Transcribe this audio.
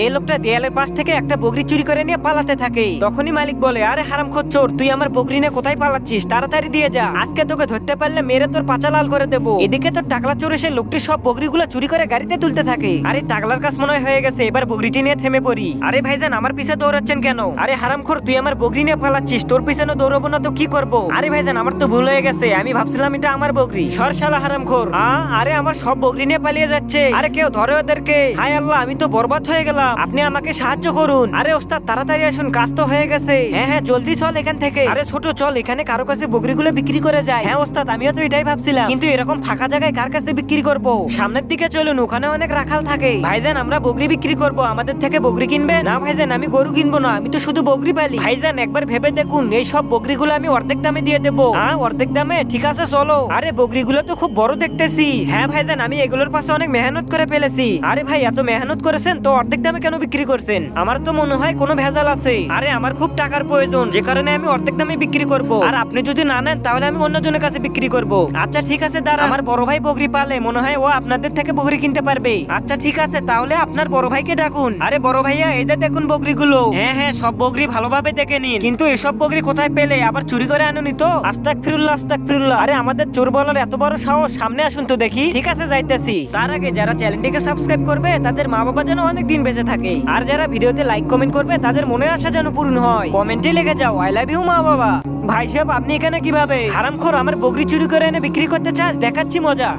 এই লোকটা দেয়ালের পাশ থেকে একটা বকরি চুরি করে নিয়ে পালাতে থাকে। তখনই মালিক বলে, আরে হারামখোর চোর, তুই আমার বকরি নিয়ে কোথায় পালাচ্ছিস? তাড়াতাড়ি দিয়ে যা, আজকে তোকে ধরতে পারলে মেরে তোর পাচা লাল করে দেবো। এদিকে তোর টাকলা চোর এসে লোকটির সব বকরিগুলো চুরি করে গাড়িতে তুলতে থাকে। আরে টাকলার কাজ মনে হয়ে গেছে, এবার বকরিটি নিয়ে থেমে পড়ি। আরে ভাইজান, আমার পিছে দৌড়াচ্ছেন কেন? আরে হারামখোর, তুই আমার বকরি নিয়ে পালাচ্ছিস, তোর পিছনে দৌড়াবো না তো কি করবো? আরে ভাইজান, আমার তো ভুল হয়ে গেছে, আমি ভাবছিলাম এটা আমার বকরি। সরশালা হারামখোর, আরে আমার সব বকরি নিয়ে পালিয়ে যাচ্ছে। আরে কেউ ধরে ওদেরকে। হায় আল্লাহ, আমি তো বরবাদ হয়ে গেলাম, আপনি আমাকে সাহায্য করুন। আরে ওস্তাদ, তাড়াতাড়ি আসুন, কাজ তো হয়ে গেছে। হ্যাঁ হ্যাঁ, জলদি চল এখান থেকে। আরে ছোট, চল, এখানে কারো কাছে বকরিগুলো বিক্রি করে যায়। হ্যাঁ ওস্তাদ, আমিও তো এটাই ভাবছিলাম, কিন্তু এরকম ফাঁকা জায়গায় কার কাছে বিক্রি করব? সামনের দিকে চলুন, ওখানে অনেক রাখাল থাকে। ভাইজান, আমরা বকরি বিক্রি করব, আমাদের থেকে বকরি কিনবে? না ভাইজান, আমি গরু কিনবো না, আমি তো শুধু বকরি পালি। ভাইজান, একবার ভেবে দেখুন, এই সব বকরিগুলো আমি অর্ধেক দামে দিয়ে দেবো। হ্যাঁ, অর্ধেক দামে? ঠিক আছে চলো। আরে বকরিগুলো তো খুব বড় দেখতেছি। হ্যাঁ ভাইজান, আমি এগুলোর পাশে অনেক মেহনত করে ফেলেছি। আরে ভাই, এত মেহনত করেছেন তো অর্ধেক দামে কেন বিক্রি করছেন? আমার তো মনে হয় কোনো ভেজাল আছে। আরে আমার খুব টাকার প্রয়োজন, যে কারণে আমি অর্ধেক দামে বিক্রি করব। আর আপনি যদি না নেন তাহলে আমি অন্যজনের কাছে বিক্রি করব। আচ্ছা ঠিক আছে, দাঁড়ান, আমার বড় ভাই বকরি পালে, মনে হয় ও আপনাদের থেকে বকরি কিনতে পারবে। আচ্ছা ঠিক আছে, তাহলে আপনার বড় ভাইকে ডাকুন। আরে বড় ভাইয়া, এই যে দেখুন বকরিগুলো। হ্যাঁ হ্যাঁ, সব বকরি ভালোভাবে দেখে নিন, কিন্তু এসব বকরি কোথায় পেলে? আবার চুরি করে আনুনি তো? আস্তাগফিরুল্লাহ, আস্তাগফিরুল্লাহ। আরে আমাদের চোর বলার এত বড় সাহস, সামনে আসুন তো দেখি। ঠিক আছে, যাইতেছি। তার আগে যারা চ্যানেলটিকে সাবস্ক্রাইব করবে তাদের মা বাবা যেন অনেক দিন বেঁচে থাকে, আর যারা ভিডিওতে লাইক কমেন্ট করবে তাদের মনের আশা যেন পূরণ হয়। কমেন্টে লিখে যাও, আই লাভ ইউ মা বাবা। ভাই সাহেব, আপনি এখানে কিভাবে? হারামখোর, আমার বকরি চুরি করে এনে বিক্রি করতে চাস? দেখাচ্ছি মজা।